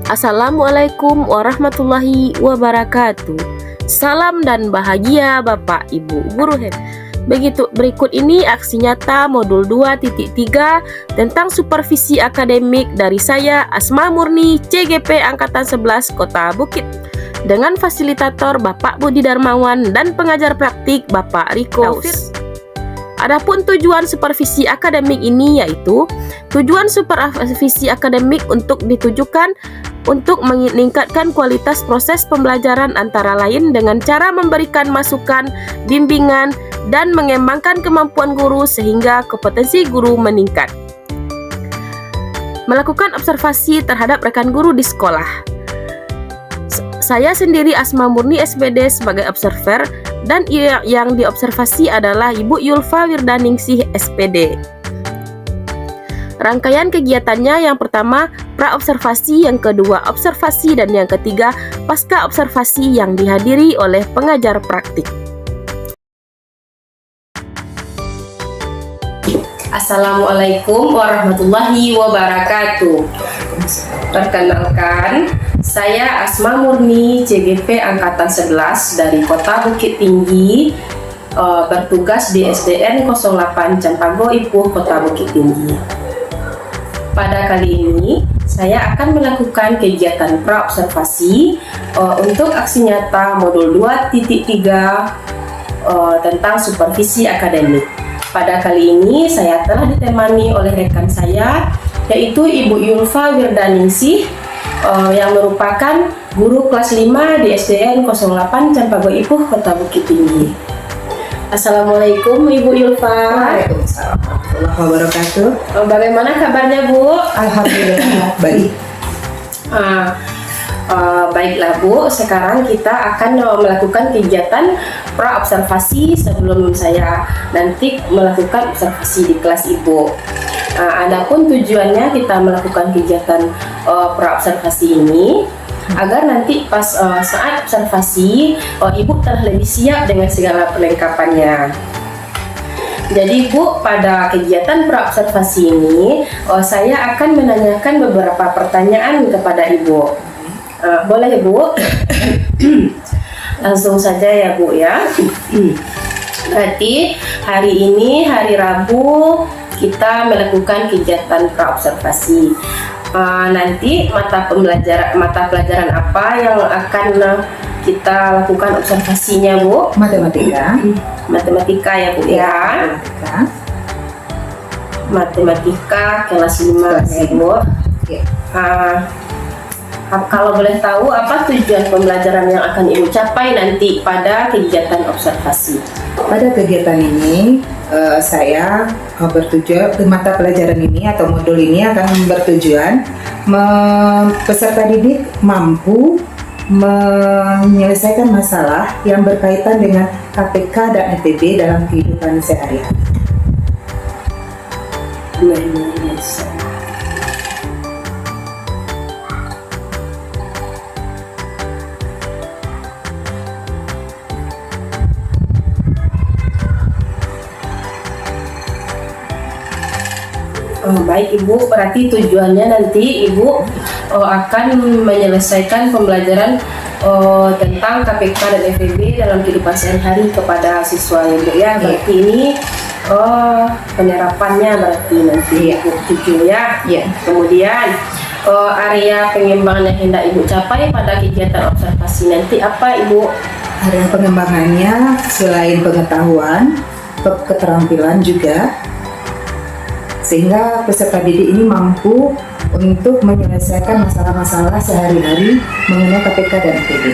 Assalamualaikum warahmatullahi wabarakatuh. Salam dan bahagia Bapak Ibu Guru Hebat. Begitu, berikut ini aksi nyata modul 2.3 tentang supervisi akademik dari saya Asma Murni, CGP Angkatan 11 Kota Bukit, dengan fasilitator Bapak Budi Darmawan dan pengajar praktik Bapak Riko. Adapun tujuan supervisi akademik ini yaitu tujuan supervisi akademik untuk ditujukan untuk meningkatkan kualitas proses pembelajaran antara lain dengan cara memberikan masukan, bimbingan, dan mengembangkan kemampuan guru sehingga kompetensi guru meningkat. Melakukan observasi terhadap rekan guru di sekolah. Saya sendiri Asma Murni SPD sebagai observer dan yang diobservasi adalah Ibu Yulfa Wirdaningsih SPD. Rangkaian kegiatannya yang pertama pra-observasi, yang kedua observasi, dan yang ketiga pasca observasi yang dihadiri oleh pengajar praktik. Assalamualaikum warahmatullahi wabarakatuh. Perkenalkan, saya Asma Murni, CGP Angkatan 11 dari Kota Bukit Tinggi, bertugas di SDN 08 Campago Ipuh, Kota Bukit Tinggi. Pada kali ini, saya akan melakukan kegiatan pra-observasi untuk aksi nyata modul 2.3 tentang supervisi akademik. Pada kali ini, saya telah ditemani oleh rekan saya, yaitu Ibu Yulfa Wirdaningsih, yang merupakan guru kelas 5 di SDN 08 Campago Ipuh, Kota Bukit Tinggi. Assalamualaikum Ibu Yulfa. Waalaikumsalam warahmatullahi wabarakatuh. Bagaimana kabarnya Bu? Alhamdulillah baik. Baiklah Bu, sekarang kita akan melakukan kegiatan pra-observasi sebelum saya nanti melakukan observasi di kelas Ibu. Adapun tujuannya kita melakukan kegiatan pra-observasi ini agar nanti pas saat observasi Ibu telah lebih siap dengan segala perlengkapannya. Jadi Bu, pada kegiatan pra-observasi ini saya akan menanyakan beberapa pertanyaan kepada Ibu. Boleh Bu? Langsung saja ya Bu ya. Berarti hari ini hari Rabu kita melakukan kegiatan pra-observasi. Nanti mata pelajaran apa yang akan kita lakukan observasinya Bu? Matematika. Matematika ya Bu ya. Matematika kelas 5 ya Bu. Ya. Kalau boleh tahu apa tujuan pembelajaran yang akan Ibu capai nanti pada kegiatan observasi? Pada kegiatan ini saya bertujuan, mata pelajaran ini atau modul ini akan bertujuan peserta didik mampu menyelesaikan masalah yang berkaitan dengan KPK dan FEB dalam kehidupan sehari-hari. Baik Ibu, berarti tujuannya nanti Ibu akan menyelesaikan pembelajaran tentang KPK dan FEB dalam kehidupan sehari-hari kepada siswa Ibu ya. Berarti ini penyerapannya berarti nanti Ibu tujuh ya. Kemudian area pengembangan yang hendak Ibu capai pada kegiatan observasi nanti apa Ibu? Area pengembangannya selain pengetahuan, keterampilan juga, sehingga peserta didik ini mampu untuk menyelesaikan masalah-masalah sehari-hari mengenai KPK dan FEB.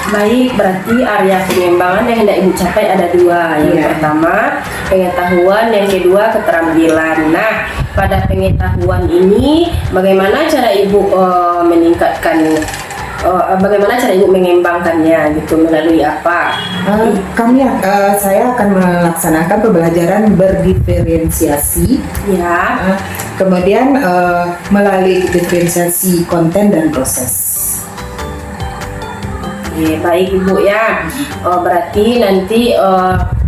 Baik, berarti area pengembangan yang hendak Ibu capai ada dua. Yang pertama pengetahuan, yang kedua keterampilan. Nah, pada pengetahuan ini bagaimana cara Ibu bagaimana cara Ibu mengembangkannya gitu, melalui apa? Saya akan melaksanakan pembelajaran berdiferensiasi Ya. Kemudian melalui diferensiasi konten dan proses. Oke, baik Ibu ya. Berarti nanti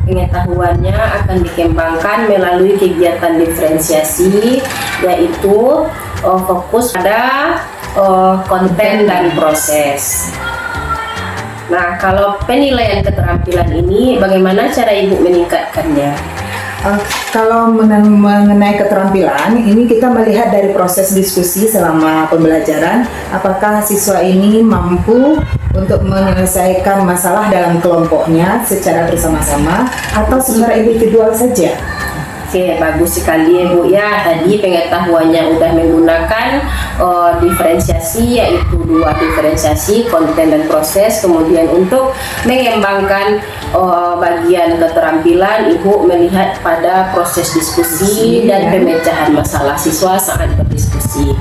pengetahuannya akan dikembangkan melalui kegiatan diferensiasi, yaitu fokus pada konten dan proses. Nah, kalau penilaian keterampilan ini bagaimana cara Ibu meningkatkannya? Kalau mengenai keterampilan, ini kita melihat dari proses diskusi selama pembelajaran, apakah siswa ini mampu untuk menyelesaikan masalah dalam kelompoknya secara bersama-sama atau secara individual saja. Oke, bagus sekali Bu ya. Tadi pengetahuannya udah menggunakan diferensiasi, yaitu 2 diferensiasi, konten dan proses. Kemudian untuk mengembangkan bagian keterampilan, Ibu melihat pada proses diskusi dan pemecahan masalah siswa saat berdiskusi.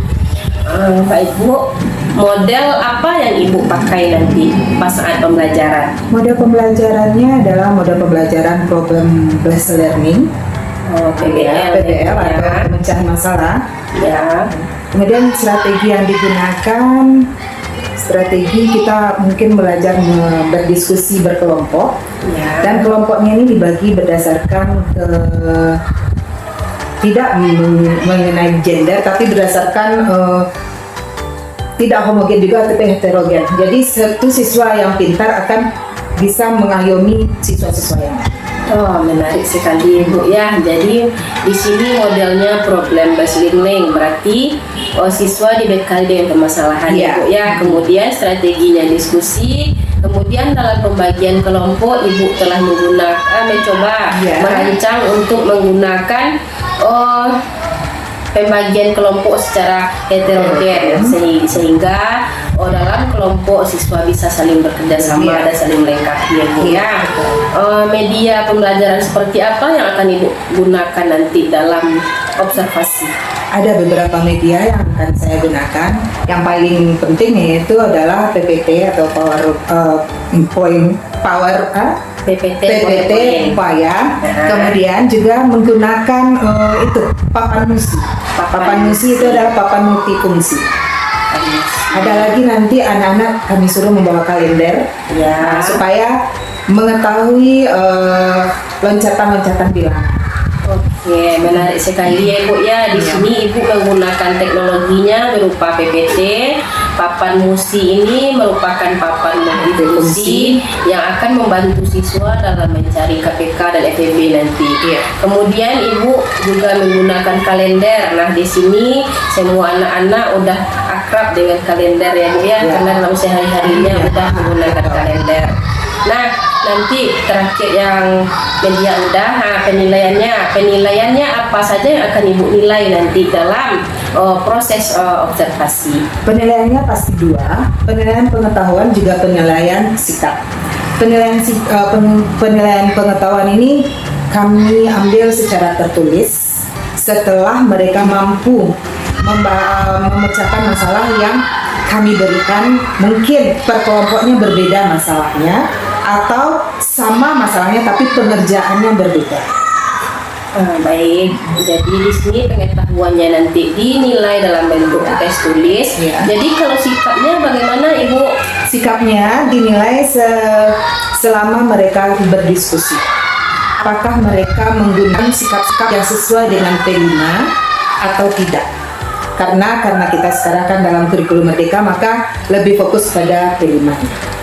Baik Bu, model apa yang Ibu pakai nanti pas saat pembelajaran? Model pembelajarannya adalah model pembelajaran problem based learning. PBL atau pemecahan masalah. Ya. Kemudian strategi yang digunakan, kita mungkin belajar berdiskusi berkelompok. Ya. Dan kelompoknya ini dibagi berdasarkan tidak mengenai gender, tapi berdasarkan tidak homogen juga tapi heterogen. Jadi satu siswa yang pintar akan bisa mengayomi siswa-siswa yang lain. Menarik sekali Bu ya. Jadi di sini modelnya problem based learning, berarti siswa dibekali dengan permasalahan ya Bu ya. Kemudian strateginya diskusi. Kemudian dalam pembagian kelompok Ibu telah mencoba merancang untuk menggunakan pembagian kelompok secara heterogen sehingga dalam kelompok siswa bisa saling bekerja sama dan saling melengkapi ya Bu ya. Media pembelajaran seperti apa yang akan Ibu gunakan nanti dalam observasi? Ada beberapa media yang akan saya gunakan. Yang paling penting yaitu adalah PPT atau PPT upaya. Kemudian juga menggunakan papan musi. Papan musi itu adalah papan multifungsi. Ada lagi nanti anak-anak kami suruh membawa kalender supaya mengetahui loncatan-loncatan bilangan. Oke, menarik sekali ya Bu ya. Di sini Ibu menggunakan teknologinya berupa PPT. Papan musi ini merupakan papan multifungsi yang akan membantu siswa dalam mencari KPK dan FEB nanti. Kemudian Ibu juga menggunakan kalender. Nah, di sini semua anak-anak udah akrab dengan kalender ya Bu ya, karena dalam sehari-harinya udah menggunakan kalender. Nah, nanti terakhir yang media udah, penilaiannya apa saja yang akan Ibu nilai nanti dalam proses observasi? Penilaiannya pasti 2, penilaian pengetahuan juga penilaian sikap. Penilaian pengetahuan ini kami ambil secara tertulis setelah mereka mampu memecahkan masalah yang kami berikan. Mungkin per kelompoknya berbeda masalahnya atau sama masalahnya tapi pengerjaannya berbeda. Baik, jadi di sini pengetahuannya nanti dinilai dalam bentuk tes tulis. Jadi kalau sikapnya bagaimana Ibu? Sikapnya dinilai selama mereka berdiskusi. Apakah mereka menggunakan sikap-sikap yang sesuai dengan P5 atau tidak? Karena kita sekarang kan dalam kurikulum merdeka, maka lebih fokus pada P5.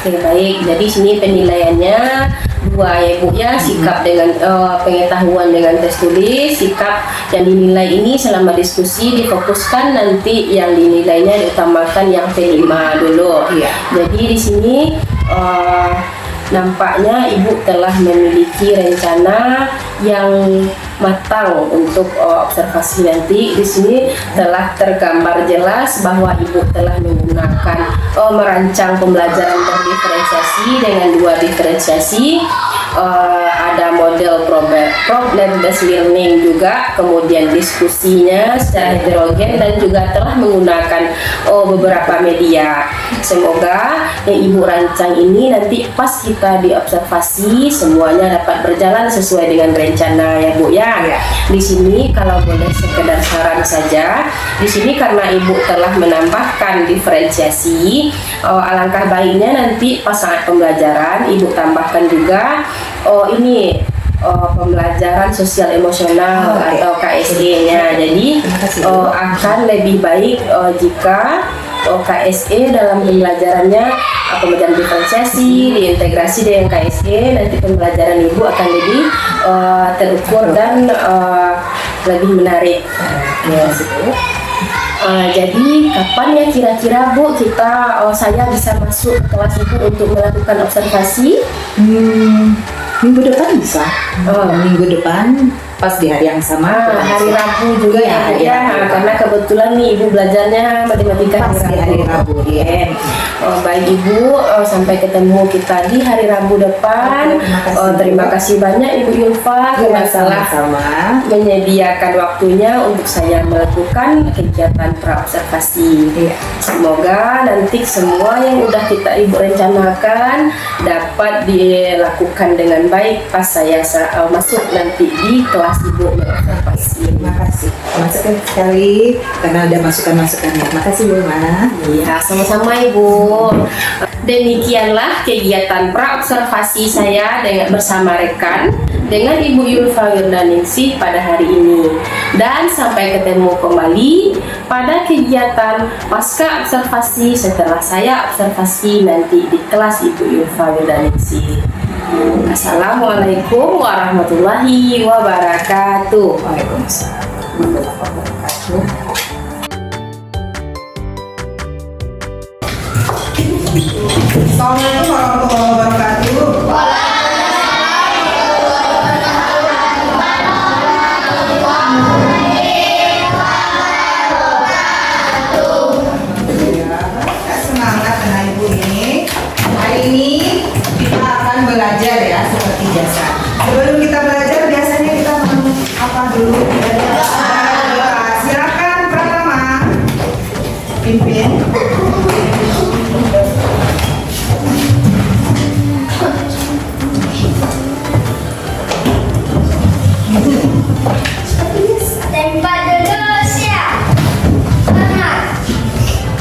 Oke, baik. Jadi sini penilaiannya 2 ya Bu ya, sikap dengan pengetahuan dengan tes tulis. Sikap yang dinilai ini selama diskusi difokuskan, nanti yang dinilainya diutamakan yang P5 dulu. Jadi di sini nampaknya Ibu telah memiliki rencana yang matang untuk observasi nanti. Di sini telah tergambar jelas bahwa Ibu telah menggunakan merancang pembelajaran berdiferensiasi dengan 2 diferensiasi. Ada model problem based learning juga, kemudian diskusinya secara heterogen dan juga telah menggunakan beberapa media. Semoga yang Ibu rancang ini nanti pas kita diobservasi semuanya dapat berjalan sesuai dengan rencana ya Bu ya. Di sini kalau boleh sekedar saran saja, di sini karena Ibu telah menambahkan diferensiasi, alangkah baiknya nanti pas saat pembelajaran Ibu tambahkan juga pembelajaran sosial emosional atau KSE-nya. Jadi akan lebih baik jika KSE dalam pembelajarannya, pembelajaran diferensiasi, diintegrasi dengan KSE. Nanti pembelajaran Ibu akan lebih terukur dan lebih menarik. Jadi kapan ya kira-kira Bu saya bisa masuk ke kelas Ibu untuk melakukan observasi? Minggu depan bisa. Minggu depan pas di hari yang sama. Hari Rabu juga ya, karena kebetulan nih Ibu belajarnya matematika Pas di hari Rabu ya. Baik Ibu, sampai ketemu kita di hari Rabu depan. Terima kasih banyak Ibu Yulfa karena telah menyediakan waktunya untuk saya melakukan kegiatan praobservasi. Semoga nanti semua yang udah kita Ibu rencanakan dapat dilakukan dengan baik pas saya masuk nanti di kelas Ibu observasi. Terima kasih. Masukan sekali karena ada masukan-masukannya. Makasih Bu Ma. Iya, sama-sama Ibu. Demikianlah kegiatan praobservasi saya bersama rekan dengan Ibu Yulfa Wirdaningsih pada hari ini. Dan sampai ketemu kembali pada kegiatan pasca observasi setelah saya observasi nanti di kelas Ibu Yulfa Wirdaningsih. Assalamualaikum warahmatullahi wabarakatuh. Waalaikumsalam warahmatullahi wabarakatuh. Assalamualaikum warahmatullahi wabarakatuh. Semangat anak Ibu ini. Hari ini kita akan belajar ya seperti biasa. Sebelum kita belajar biasanya kita mau apa dulu? Silakan pertama pimpin. Tempat duduk siap. Semangat.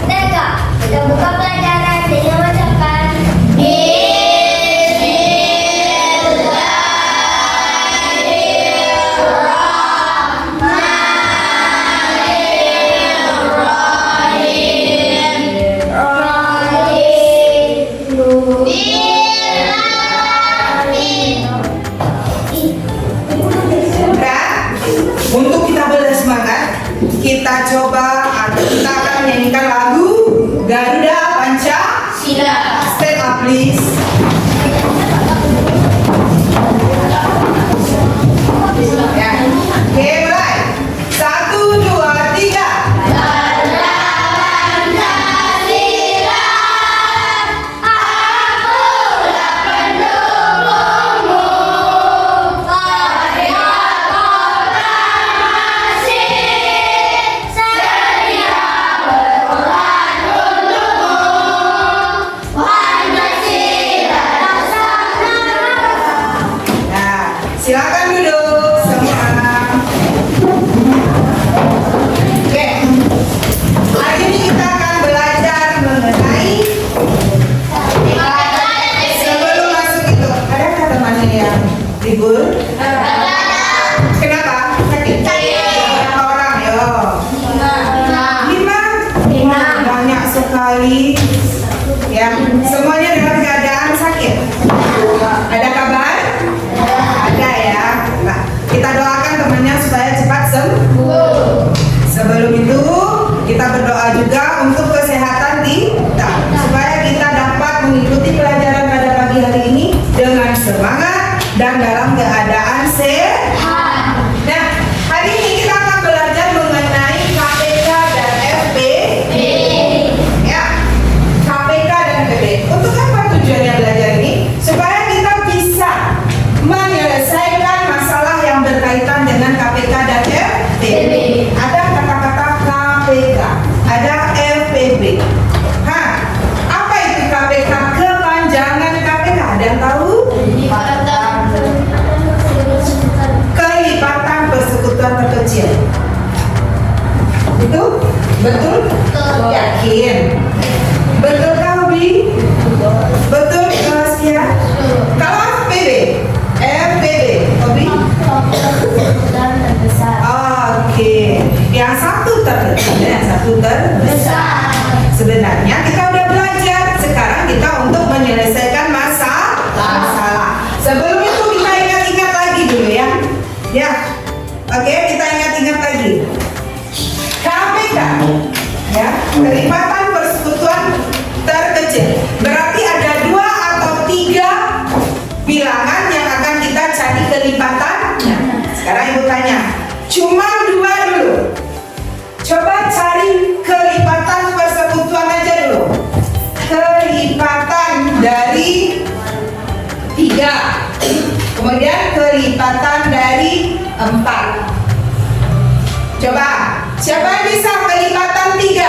Tegak. Kita buka pelajaran dengan ucapan Untuk kita bersemangat, kita coba atau kita akan menyanyikan lagu Garuda Pancasila. Stand up please. Ya. Oke, mulai. 1, 2, 3. Nah, silakan duduk semua. Oke. Hari ini kita akan belajar mengenai sebelum masuk itu. Adakah temannya yang libur? Kenapa? Sakit? Berapa orang? Yo. 5? Banyak sekali. Ya, semuanya dalam keadaan sakit. Ada kabar? Ada ya. Nah, kita doakan temannya supaya cepat sembuh. Sebelum itu, kita berdoa juga untuk kesehatan kita, supaya kita dapat mengikuti pelajaran pada pagi hari ini dengan semangat dan dalam keadaan sehat. Nah, hari ini kita akan belajar mengenai KPK dan FPB. Ya, KPK dan FPB. Untuk apa tujuannya belajar ini? Supaya kita bisa menyelesaikan masalah yang berkaitan dengan KPK dan FPB. Ada kata-kata KPK, ada FPB. Apa itu KPK? Kepanjangan KPK. Ada yang tahu? menyelesaikan masalah. Sebelum itu kita ingat-ingat lagi dulu ya. Ya, oke, kita ingat-ingat lagi. KPK, ya, kelipatan persekutuan terkecil. Berarti ada 2 atau 3 bilangan yang akan kita cari kelipatannya. Sekarang ibu tanya, cuma 2 dulu. Coba cari kelipatan persekutuan aja dulu. Kelipatan dari 3, kemudian kelipatan dari 4. Coba, siapa yang bisa kelipatan 3?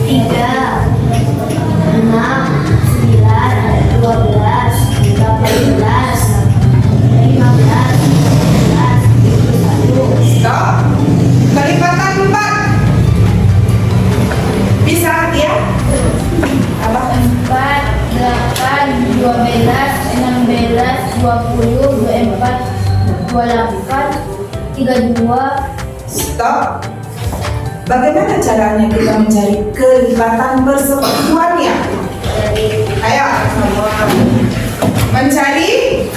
3, 6, 9, 12, 13, 15, 16, 21. Stop. Kelipatan 4. Bisa ya? Apa? 4, 8, 12, 16, 20, 24, 28, 32. Stop. Bagaimana caranya kita mencari kelipatan persekutuannya? Ayo. Mencari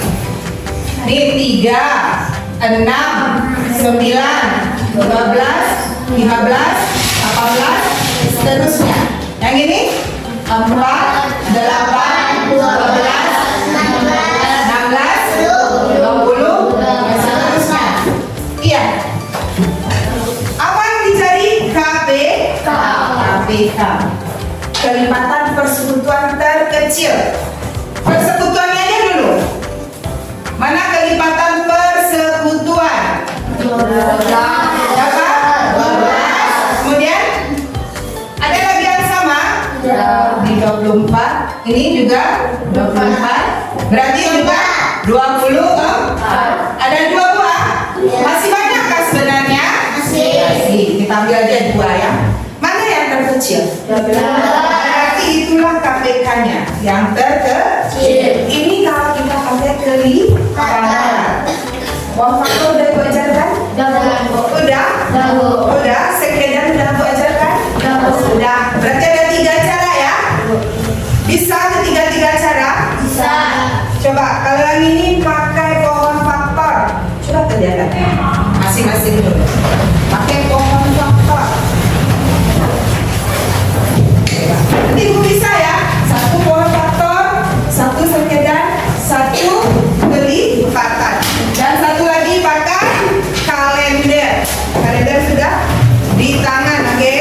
nih 3, 6, 9, 12, 15, 18, seterusnya. Yang ini 4, 8, 12, 16, 20, seterusnya. Iya. Apa yang dicari? KPK. Kelipatan persekutuan terkecil. Persekutuannya aja dulu. Mana kelipatan persekutuan? 12. Kemudian ada lagi yang sama? Di 24. Ini juga 24. Berarti juga 24. Ada 2 buah? Masih banyak kan sebenarnya? Masih. Kita ambil aja 2 ya. Mana yang terkecil? 12. Berarti itulah KPK-nya yang terkecil. Ini kalau kita pakai kelipatan. Uang faktor udah ibu ajarkan? Udah. Sekedar udah ibu ajarkan? Sudah. Berarti ada 3 cara ya? Bisa ketiga-tiga cara? Bisa. Coba kalau yang ini pakai pohon faktor. Coba kerjakan. Masing-masing dulu. Pakai pohon faktor. Nanti ibu bisa ya. 1 pohon faktor, 1 sekedar, 1 kelipatan. Dan 1 lagi pakai kalender. Kalender sudah di tangan, oke?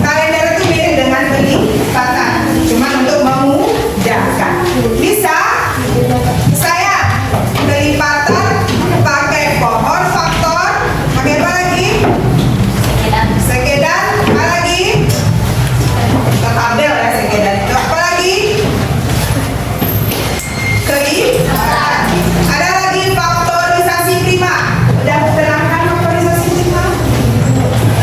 Kalender itu mirip dengan kelipatan, cuma untuk memudahkan. Bisa? Saya kelipatan pakai pohon faktor, pakai apa lagi? Sekedar, apa lagi? Tabel ya sekedar. Itu apa lagi? Kelipatan. Ada lagi faktorisasi prima. Udah terangkan faktorisasi prima?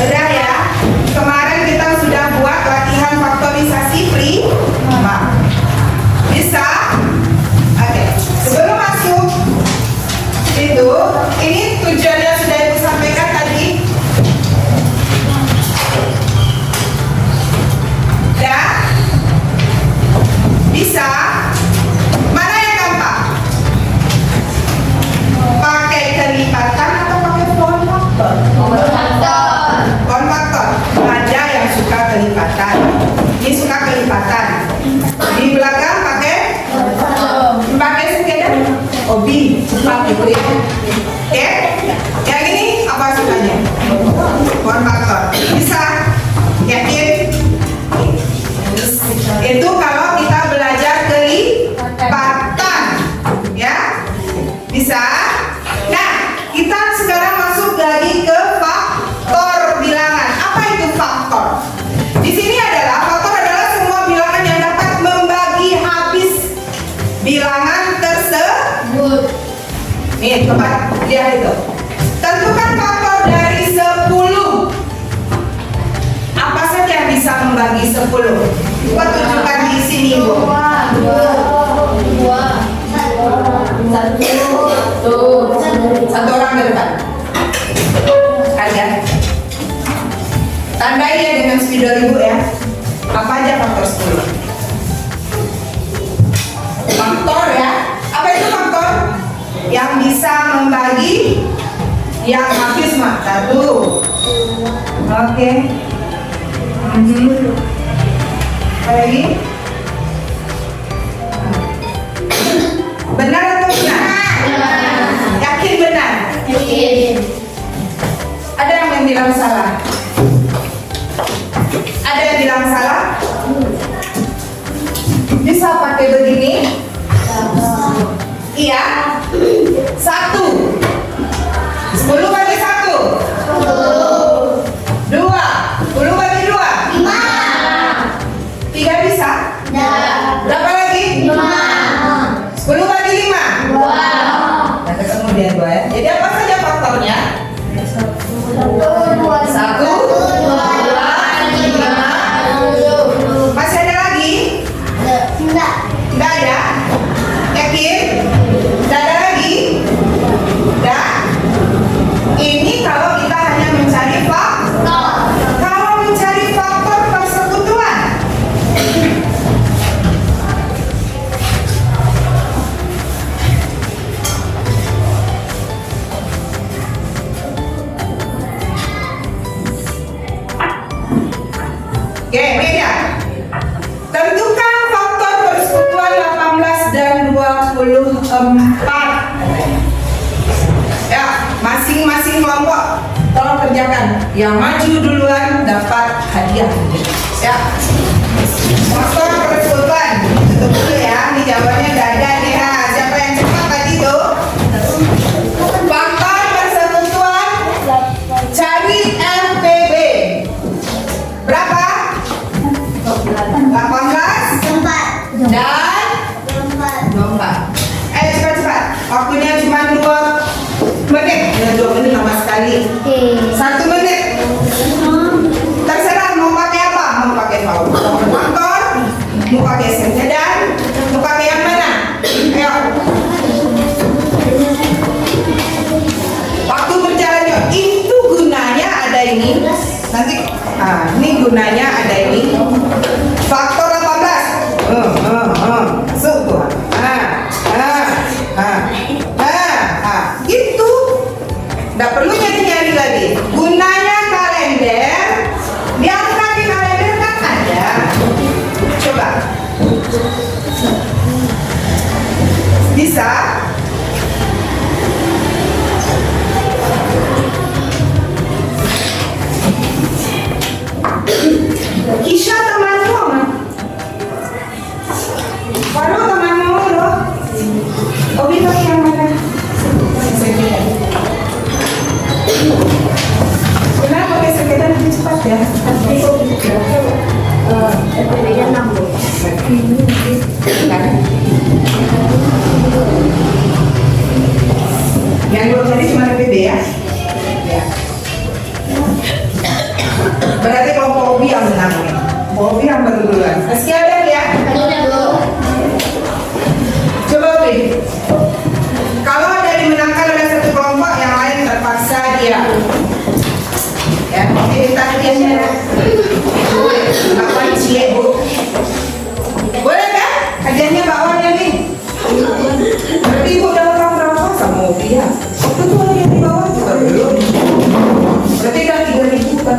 Udah ya. Kemarin kita sudah buat latihan faktorisasi prima. Bisa? Oke. Sebelum masuk itu, ini tujuannya sudah ibu sampaikan tadi. Ya? Bisa? Mana yang gampang? Pakai kelipatan atau pakai pohon faktor? Pohon faktor. Ada yang suka kelipatan. Ini suka kelipatan. Di belakang pakai sekedar hobi cepat gitu ya. Oke? Yang ini apa sukanya? Pohon faktor. Bisa? Yakin? Itu kalau kita belajar kelipatan, ya, bisa. Nah, kita sekarang masuk lagi ke faktor bilangan. Apa itu faktor? Di sini faktor adalah semua bilangan yang dapat membagi habis bilangan tersebut. Nih, coba lihat itu. Tentukan faktor dari 10. Apa saja yang bisa membagi 10? Coba tunjukkan di sini, Bu. 1 orang ke depan. Kalian tandai ya dengan spidol ibu ya. Apa aja faktor 10? bisa membagi yang habis mah. 1. Oke. Apa lagi? Benar atau benar? Yakin benar? Ada yang bilang salah? Ada yang bilang salah? Bisa pakai begini? Iya. 1. 10 bagi 1. 2. 10 bagi 2. 3 bisa? Berapa lagi? 10 bagi 5. Nah, ketemu dia 2 ya. Jadi apa saja faktornya? 1, 2, 5. Masih ada lagi? Enggak ada? Yakin? Enggak ada lagi? Enggak? Ini kalau kita hanya mencari faktor. Kalau mencari faktor persekutuan. Oke, beda. Tentukan faktor persekutuan 18 dan 24. Ya, masing-masing kelompok tolong kerjakan. Yang maju duluan dapat hadiah. Ya. Faktor persekutuan. Tutup dulu ya. Ini jawabannya udah ada nih. Nah, siapa yang cepat tadi tuh? Faktor persekutuan. Cari FPB. Berapa? 18 dan 24. Ayo cepat-cepat. Waktunya cuma 2 menit. Ya, 2 menit lama sekali. 1 menit. Terserah mau pakai apa? Mau pakai faktor, mau pakai sedan, mau pakai yang mana? Ayo. Waktu berjalan yuk. Itu gunanya ada ini. Nanti, ini gunanya ada ini. Faktor 18. Masuk tuh. Gitu. Nggak perlu nyari-nyari lagi. Gunanya kalender. Diangkat di kalender kan ada. Coba. Bisa? Kisha temanmu, Baru temanmu loh. Obi pakai yang mana? Kenapa pakai sepeda lebih cepat ya? FPB-nya 6 loh. Yang dua tadi cuma PB ya? Ya. Berarti kelompok Obi yang menang nih. Obi yang baru duluan. Sekian ya. Coba Obi. Kalau ada dimenangkan oleh satu kelompok, yang lain terpaksa dia. Ya, ini minta hadiahnya. Apa cie bu? Boleh kan? Hadiahnya bawahnya nih. Berarti ibu udah orang berapa sama Obi ya? Waktu itu ada yang di bawah juga belum. Berarti udah 3.000 kan?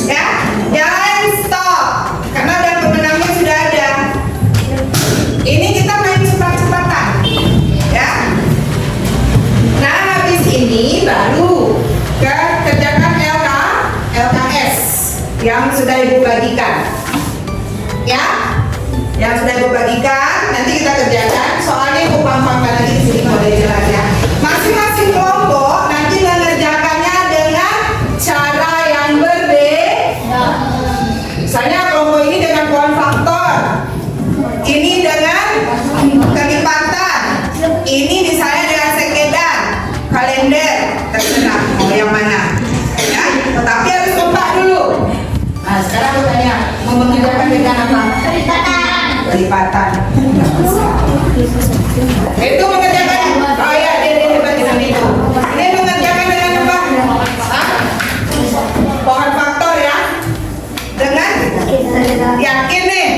Ya, yang lain stop. Karena udah pemenangnya sudah ada. Ini kita main cepat-cepatan. Ya. Nah, habis ini baru kerjakan LKS yang sudah ibu bagikan. Ya. Yang sudah ibu bagikan, nanti kita kerjakan. Soalnya ibu pampangkan lagi di sini kalau jelas ya. Masing-masing kelompok nanti mengerjakannya dengan cara yang berbeda. Misalnya kelompok ini dengan pohon faktor, ini dengan kelipatan, ini misalnya dengan sekedan, kalender, terserah mau yang mana. Ya, tetapi harus kompak dulu. Nah, sekarang aku tanya, mau mengerjakan dengan apa? Kelipatan. Itu mengerjakan. Oh ya, dia hebat dengan itu. Ini mengerjakan dengan apa? Hah? Pohon faktor ya. Dengan yakin nih.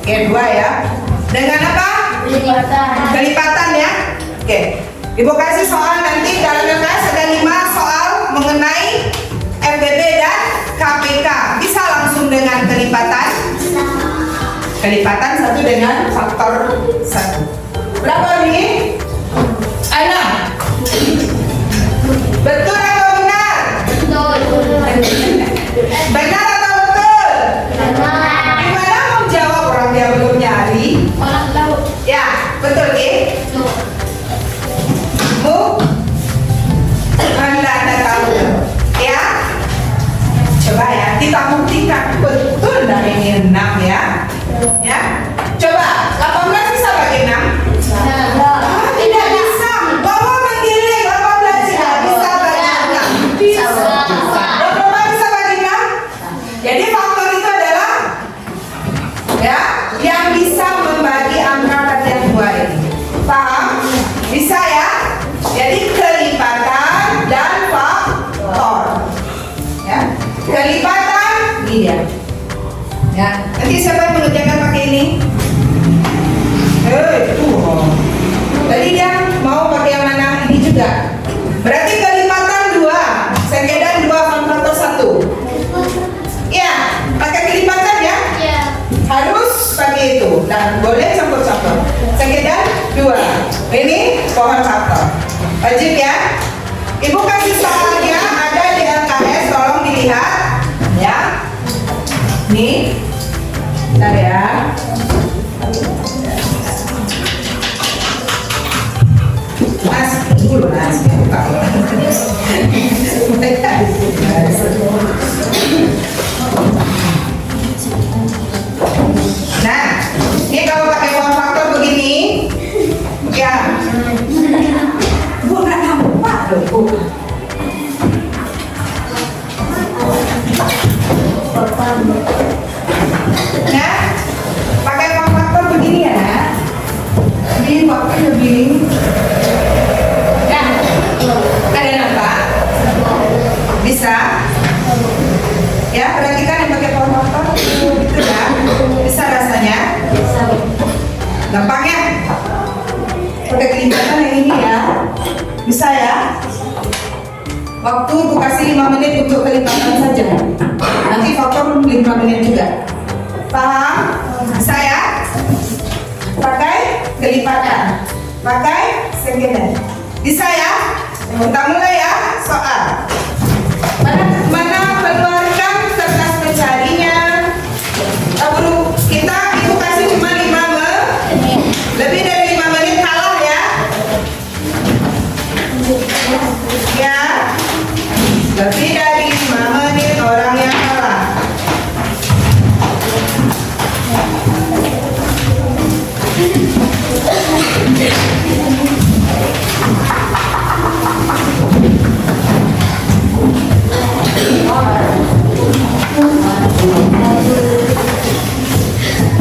Oke, 2 ya. Dengan apa? Kelipatan ya. Oke, Ibu kasih soal nanti dalam LKS ada 5 soal mengenai FBB dan KPK. Bisa langsung dengan kelipatan? Kelipatan 1 dengan faktor 1. Berapa ini? 6. Betul atau benar? Benar atau betul? Gimana mau jawab orang dia belum nyari? Ya, betul ya? Bu? Anda tahu ya? Coba ya, kita buktikan betul dari ini 6 ya. Ya, coba 18 bisa bagi 6? Tidak bisa. Bawa menggiling 18 tidak bisa bagi 6. Bisa. 20 bisa bagi 6? Jadi faktor itu adalah ya yang bisa membagi angka tadi yang 2 ini. Paham? Bisa ya? Jadi kelipatan dan faktor. Ya. Kelipatan ini dia. Ya. Nanti siapa yang mengerjakan pakai ini? Tadi dia mau pakai yang mana? Ini juga. Berarti kelipatan 2, sengkedan 2 faktor 1. Ya, pakai kelipatan ya? Harus pakai itu. Dan boleh campur-campur. Sengkedan 2. Ini pohon faktor. Wajib ya? Ibu kasih soalnya ada di LKS, tolong dilihat ya. Nih, bentar ya. Mas, dulu mas, buka. Nah, ini kalau pakai pohon faktor begini, ya. Bu nggak nampak loh, Bu. Nah, pakai pohon faktor begini ya. Ini waktunya begini. Nah, ada nampak? Bisa? Ya, perhatikan yang pakai pohon faktor gitu ya. Bisa rasanya? Gampang ya? Pakai kelipatan yang ini ya. Bisa ya? Waktu aku kasih 5 menit untuk kelipatan saja. Nanti faktor 5 menit juga. Paham? Bisa ya? Pakai kelipatan. Pakai sengkedan. Bisa ya? Kita mulai ya soal. Mana keluarkan kertas mencarinya. Dulu kita ibu kasih cuma 5 menit. Lebih dari 5 menit kalah ya. Ya. Lebih dari 5 menit orang yang kalah.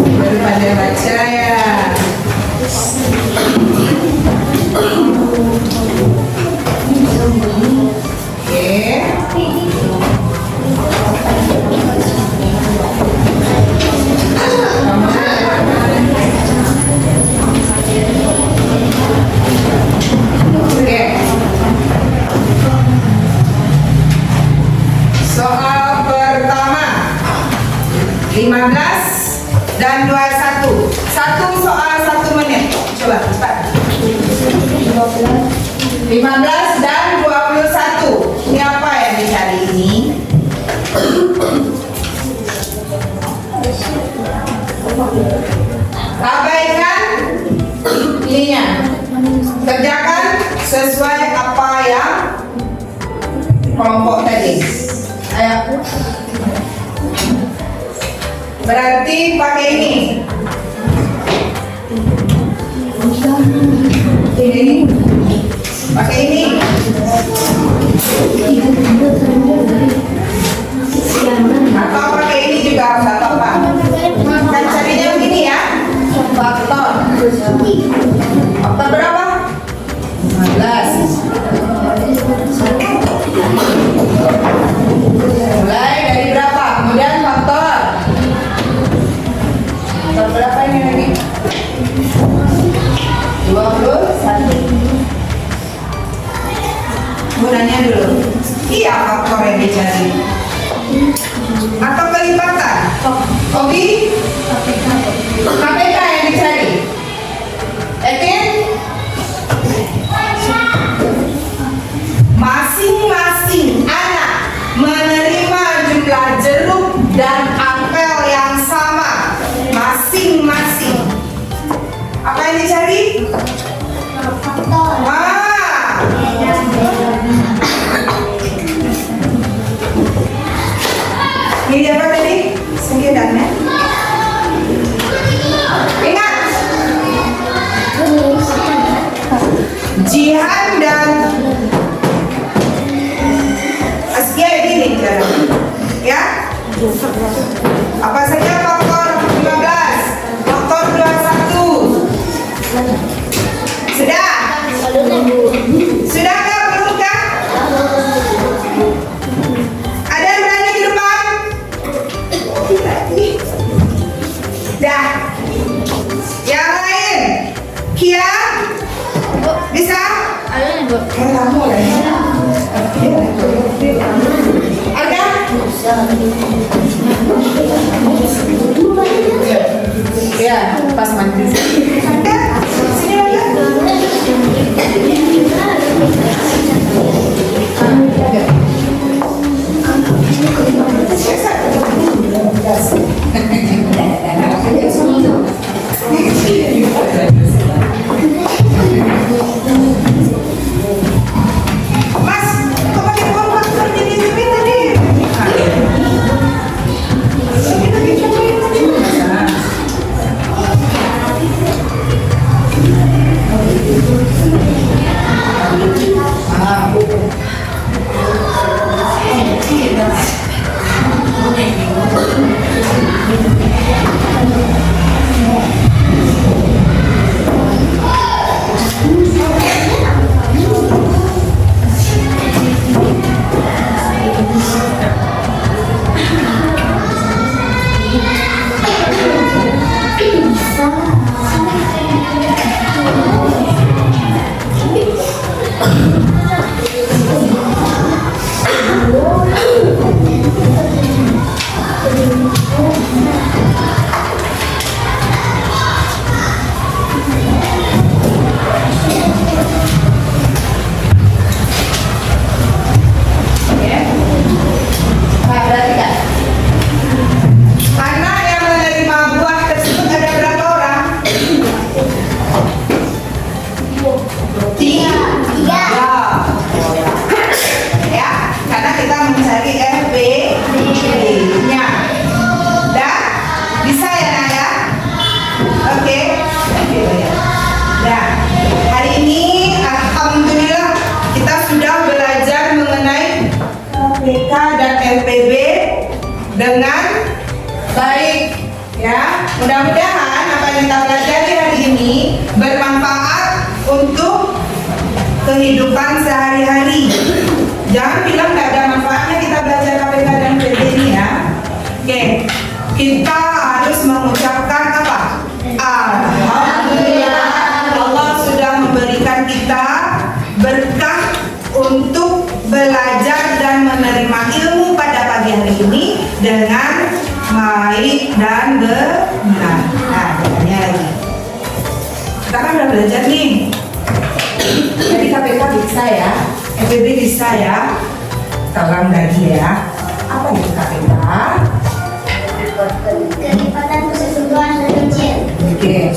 Daripada baca ya. Oke. Soal pertama 15 dan 21. Satu soal 1 menit. Coba cepat. 15 dan 21. Ini apa yang dicari ini? Abaikan ininya. Kerjakan sesuai apa yang kelompok tadi. Ayo. Berarti pakai ini. Ini. Pakai ini. Atau pakai ini juga nggak apa-apa. Kan carinya begini ya. Faktor. Faktor berapa? 15. Mulai dari berapa? Kemudian faktor. Faktor berapa ini lagi? 21. nanya dulu. Iya, faktor yang dicari. Atau kelipatan? Oke? KPK yang dicari. Yakin? Masing-masing anak menerima jumlah jeruk dan apel yang sama. Masing-masing. Apa yang dicari? Ini apa tadi? Sekitarnya. Ingat. Jihan dan Askia ini ya. Apa saja faktor 15? Faktor 21. Sudah? Sudah kah? Belum kah? Ada yang berani di depan? Dah. Yang lain? Kia? Bisa? Kamu lah ya. Ada? Ya, pas mandi. Ada? Sini Mas, kok pakai uang faktor jadi tadi? Anak yang menerima buah tersebut ada berapa orang? Tiga. Ya, karena kita mencari RPB-nya. Dah? Bisa ya, Nak ya? Oke. Nah, hari ini alhamdulillah kita sudah belajar mengenai KPK dan RPB dengan baik ya. Mudah-mudahan apa yang kita pelajari hari ini bermanfaat untuk kehidupan sehari-hari. Jangan bilang nggak ada manfaatnya kita belajar KPK dan RPB ini ya. Oke, kita harus mengucapkan apa? Alhamdulillah, Allah sudah memberikan kita berkah untuk belajar dan menerima ilmu pada pagi hari ini dengan baik dan benar. Nah, tanya lagi. Kita kan udah belajar nih. Jadi KPK bisa ya, FPB bisa ya. Tolong lagi ya. Apa itu KPK? Kelipatan keseluruhan dan kecil. Oke.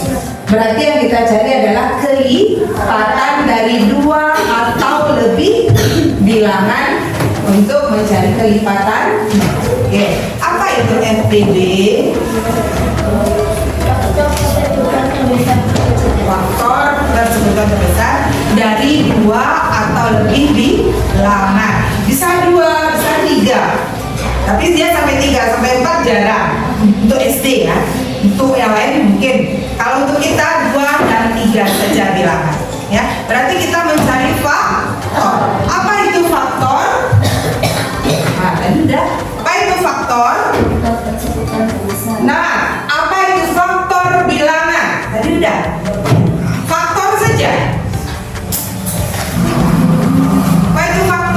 Berarti yang kita cari adalah kelipatan dari 2 atau lebih bilangan untuk mencari kelipatan. Oke. Apa itu FPB? Faktor persebutkan terbesar dari 2 atau lebih bilangan. Bisa 2, bisa 3. Tapi dia sampai 3, sampai 4 jarang. Untuk SD ya. Untuk yang lain mungkin. Kalau untuk kita 2 dan 3 saja bilangan. Ya, berarti kita mencari faktor. Apa itu faktor? Nah, tadi udah. Apa itu faktor? Nah, apa itu faktor bilangan? Tadi udah. Faktor saja. Apa itu faktor?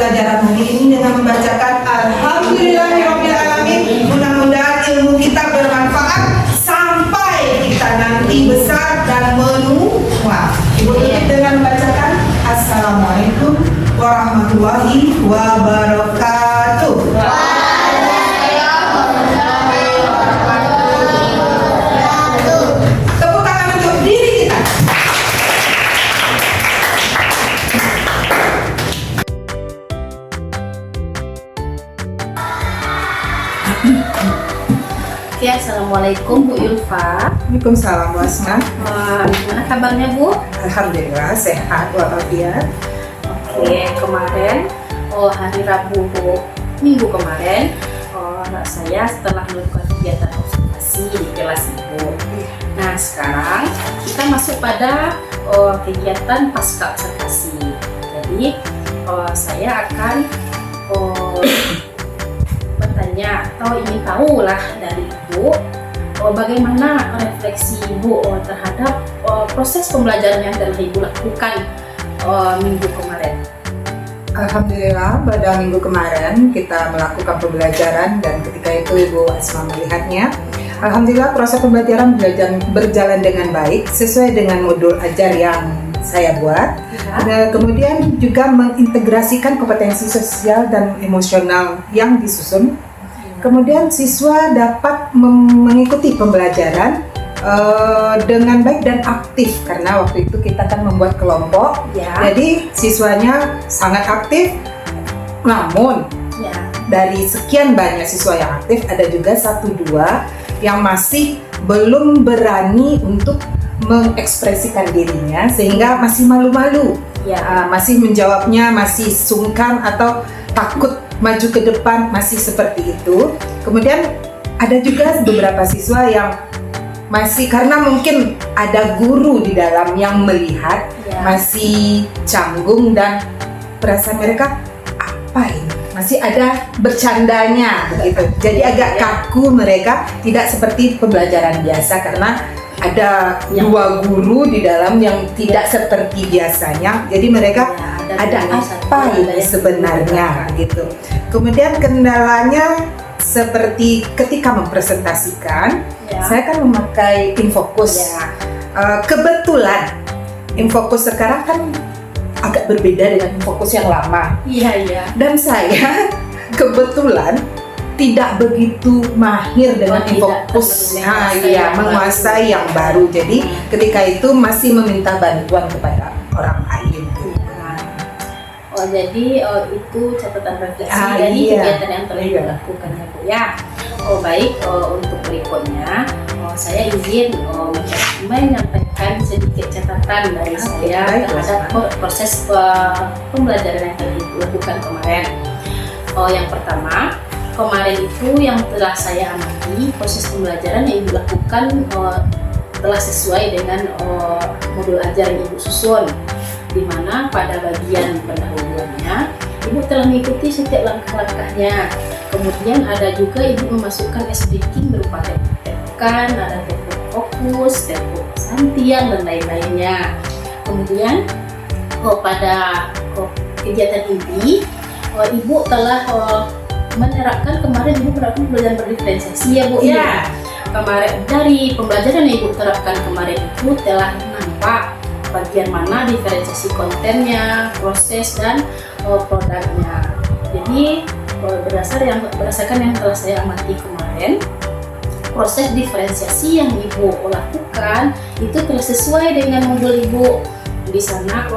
pembelajaran hari ini dengan membacakan Alhamdulillahirrahmanirrahim. Mudah-mudahan ilmu kita bermanfaat sampai kita nanti besar dan menua. Ibu tutup dengan membacakan Assalamualaikum warahmatullahi wabarakatuh. Tepuk tangan untuk diri kita. Oke, assalamualaikum Bu Yulfa. Waalaikumsalam Bu Asma. Gimana kabarnya Bu? Alhamdulillah sehat walafiat. Oke, kemarin hari Rabu minggu kemarin saya setelah melakukan kegiatan observasi di kelas Ibu. Nah, sekarang kita masuk pada kegiatan pasca observasi. Jadi saya akan bertanya atau ingin tahu lah dari Ibu bagaimana refleksi Ibu terhadap proses pembelajaran yang telah Ibu lakukan minggu kemarin. Alhamdulillah pada minggu kemarin kita melakukan pembelajaran dan ketika itu Ibu Asma melihatnya. Alhamdulillah proses pembelajaran berjalan dengan baik sesuai dengan modul ajar yang saya buat. Dan kemudian juga mengintegrasikan kompetensi sosial dan emosional yang disusun. Kemudian siswa dapat mengikuti pembelajaran dengan baik dan aktif karena waktu itu kita kan membuat kelompok. Jadi siswanya sangat aktif. Namun dari sekian banyak siswa yang aktif ada juga 1-2 yang masih belum berani untuk mengekspresikan dirinya sehingga masih malu-malu. Masih menjawabnya masih sungkan atau takut maju ke depan, masih seperti itu. Kemudian ada juga beberapa siswa yang masih karena mungkin ada guru di dalam yang melihat masih canggung dan perasaan mereka apa ini? Masih ada bercandanya begitu. Jadi agak kaku mereka, tidak seperti pembelajaran biasa karena ada 2 guru di dalam yang tidak seperti biasanya. Jadi mereka ada apa ini sebenarnya gitu. Kemudian kendalanya seperti ketika mempresentasikan, saya kan memakai Infokus. Kebetulan Infokus sekarang kan agak berbeda dengan Infokus yang lama. Dan saya kebetulan tidak begitu mahir dengan Infokus. Menguasai yang baru. Jadi ketika itu masih meminta bantuan kepada orang lain. Jadi itu catatan refleksi dari kegiatan yang telah dilakukan ya Bu ya. Baik, untuk berikutnya saya izin menyampaikan sedikit catatan dari saya terhadap proses pembelajaran yang telah dilakukan kemarin. Yang pertama, kemarin itu yang telah saya amati proses pembelajaran yang dilakukan telah sesuai dengan modul ajar yang Ibu susun, di mana pada bagian pendahuluannya Ibu telah mengikuti setiap langkah-langkahnya. Kemudian ada juga Ibu memasukkan SBK berupa tekan, ada teknik fokus, teknik santian dan lain-lainnya. Kemudian pada kegiatan ini Ibu telah menerapkan kemarin Ibu menerapkan pembelajaran berdiferensiasi ya Bu ya. Kemarin dari pembelajaran yang Ibu terapkan kemarin itu telah nampak bagian mana diferensiasi kontennya, proses dan produknya. Jadi berdasarkan yang telah saya amati kemarin, proses diferensiasi yang Ibu lakukan itu telah sesuai dengan modul Ibu. Di sana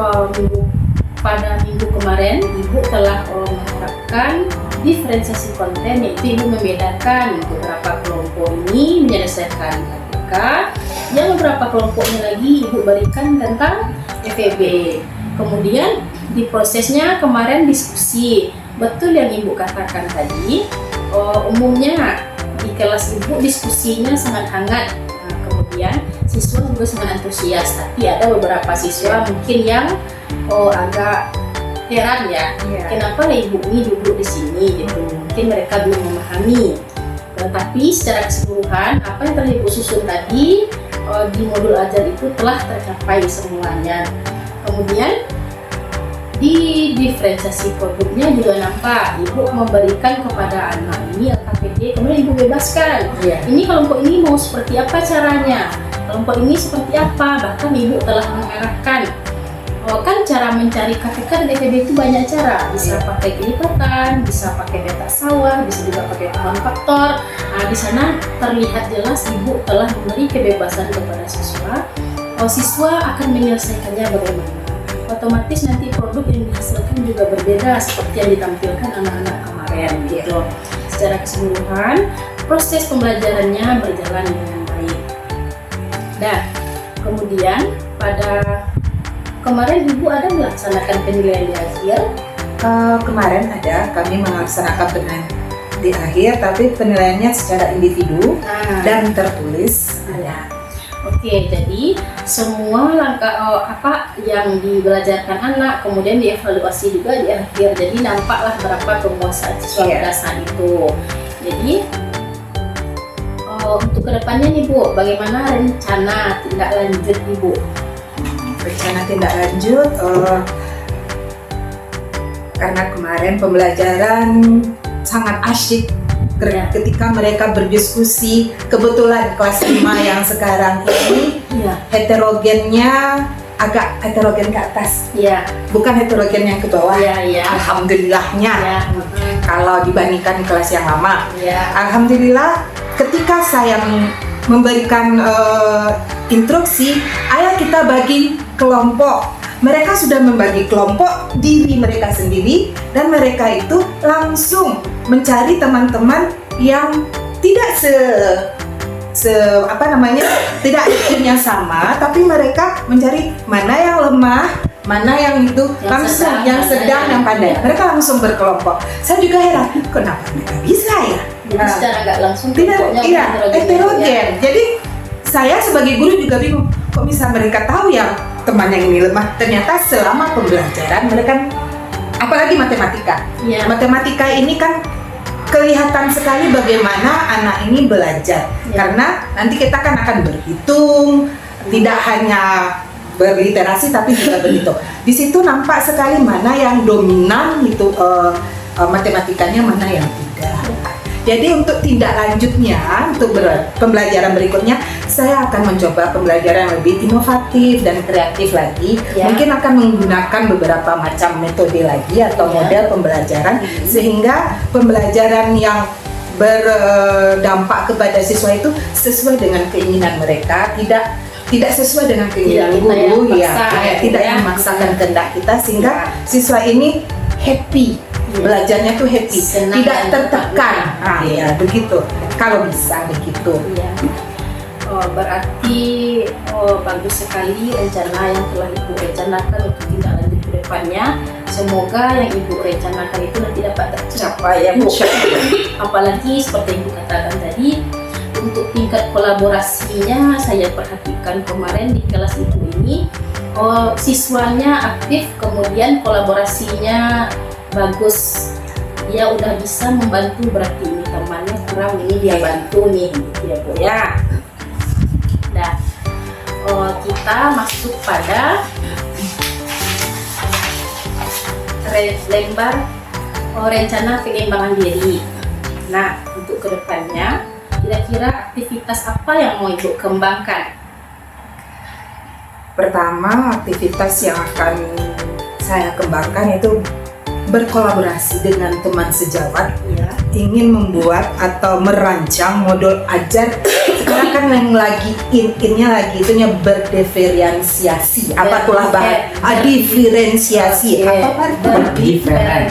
pada minggu kemarin Ibu telah menerapkan diferensiasi konten, yaitu Ibu membedakan beberapa kelompok ini menyelesaikan KTK, yang beberapa kelompoknya lagi Ibu berikan tentang FEB. Kemudian di prosesnya kemarin diskusi, betul yang Ibu katakan tadi, umumnya di kelas Ibu diskusinya sangat hangat. Kemudian siswa juga sangat antusias, tapi ada beberapa siswa mungkin yang agak heran ya, kenapa Ibu ini duduk di sini gitu. Mungkin mereka belum memahami. Tapi secara keseluruhan apa yang telah Ibu susun tadi di modul ajar itu telah tercapai semuanya. Kemudian Di diferensiasi produknya juga nampak ibu memberikan kepada anak ini LKPD, kemudian ibu bebaskan. Ini kelompok ini mau seperti apa caranya, kelompok ini seperti apa, bahkan ibu telah mengarahkan. Kan cara mencari KPK dan EPB itu banyak cara, bisa pakai kelipatan, bisa pakai peta sawah, bisa juga pakai pohon faktor. Nah, di sana terlihat jelas ibu telah memberi kebebasan kepada siswa. Siswa akan menyelesaikannya bagaimana. Otomatis nanti produk yang dihasilkan juga berbeda seperti yang ditampilkan anak-anak kemarin gitu. Secara keseluruhan proses pembelajarannya berjalan dengan baik. Dan kemudian pada kemarin ibu ada melaksanakan penilaian di akhir? Kemarin ada, kami melaksanakan penilaian di akhir, tapi penilaiannya secara individu dan tertulis. Oke, jadi semua langkah apa yang dibelajarkan anak kemudian dievaluasi juga di akhir. Jadi nampaklah berapa kepuasan siswa pada saat itu. Jadi untuk kedepannya nih Bu, bagaimana rencana tindak lanjut Ibu? Rencana tindak lanjut, karena kemarin pembelajaran sangat asyik ketika mereka berdiskusi. Kebetulan kelas 5 yang sekarang ini heterogennya agak heterogen ke atas, bukan heterogen yang ke bawah. Alhamdulillahnya. Kalau dibandingkan kelas yang lama, alhamdulillah ketika saya memberikan instruksi, ayo kita bagi kelompok. Mereka sudah membagi kelompok diri mereka sendiri, dan mereka itu langsung mencari teman-teman yang tidak tidak IQ-nya sama, tapi mereka mencari mana yang lemah, mana yang itu langsung yang sedang, yang pandai. Mereka langsung berkelompok. Saya juga heran, kenapa mereka bisa ya? Jadi secara nggak langsung heterogen. Jadi saya sebagai guru juga bingung, kok bisa mereka tahu yang teman yang ini lemah? Ternyata selama pembelajaran mereka, apalagi matematika. Matematika ini kan kelihatan sekali bagaimana anak ini belajar. Karena nanti kita kan akan berhitung, tidak hanya berliterasi tapi juga berhitung. Di situ nampak sekali mana yang dominan itu matematikanya, mana yang tidak. Jadi untuk tindak lanjutnya, untuk pembelajaran berikutnya, saya akan mencoba pembelajaran yang lebih inovatif dan kreatif lagi. Mungkin akan menggunakan beberapa macam metode lagi atau model pembelajaran, sehingga pembelajaran yang berdampak kepada siswa itu sesuai dengan keinginan mereka, tidak sesuai dengan keinginan guru, tidak memaksakan kehendak kita, sehingga siswa ini happy. Belajarnya tuh happy, senang, tidak tertekan. Begitu. Kalau bisa begitu. Berarti bagus sekali rencana yang telah Ibu rencanakan untuk tindak lanjut ke depannya. Semoga yang Ibu rencanakan itu nanti dapat tercapai ya Bu. Apalagi seperti yang Ibu katakan tadi, untuk tingkat kolaborasinya saya perhatikan kemarin di kelas Ibu ini, siswanya aktif, kemudian kolaborasinya bagus. Dia udah bisa membantu, berarti ini temannya kurang, ini dia bantu nih gitu ya Bu ya. Nah, kita masuk pada lembar rencana pengembangan diri. Nah, untuk kedepannya kira-kira aktivitas apa yang mau Ibu kembangkan? Pertama, aktivitas yang akan saya kembangkan itu berkolaborasi dengan teman sejawat, ingin membuat atau merancang modul ajar. Sekarang kan yang lagi innya lagi itunya berdiferensiasi. Apa tulah bahasa? Diferensiasi. Apa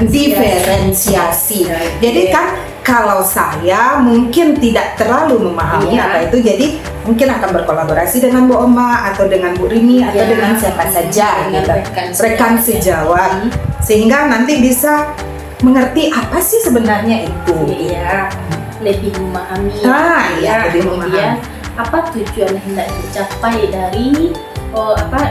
diferensiasi. Jadi kan kalau saya mungkin tidak terlalu memahami apa itu, jadi mungkin akan berkolaborasi dengan Bu Oma atau dengan Bu Rini atau dengan siapa saja, gitu. Rekan sejawat, sehingga nanti bisa mengerti apa sih sebenarnya itu. Lebih memahami. Lebih kemudian apa tujuan yang hendak dicapai dari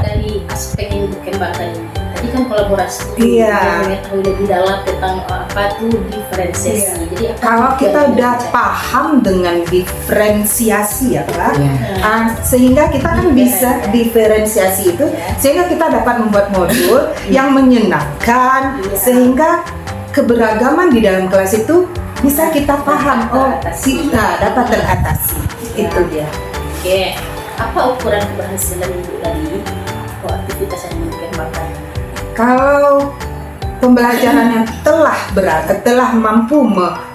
dari aspek yang dikembangkan ini. tadi kan kolaborasi. Iya. Mengetahui lebih dalam tentang apa tuh diferensiasi. Iya. Jadi Kalau kita udah paham dengan diferensiasi ya Pak, sehingga kita kan bisa diferensiasi itu, sehingga kita dapat membuat modul yang menyenangkan, sehingga keberagaman di dalam kelas itu bisa kita paham, kita dapat teratasi. Itu dia. Oke, apa ukuran keberhasilan Ibu dari aktivitas yang dikembangkan? Kalau pembelajarannya telah mampu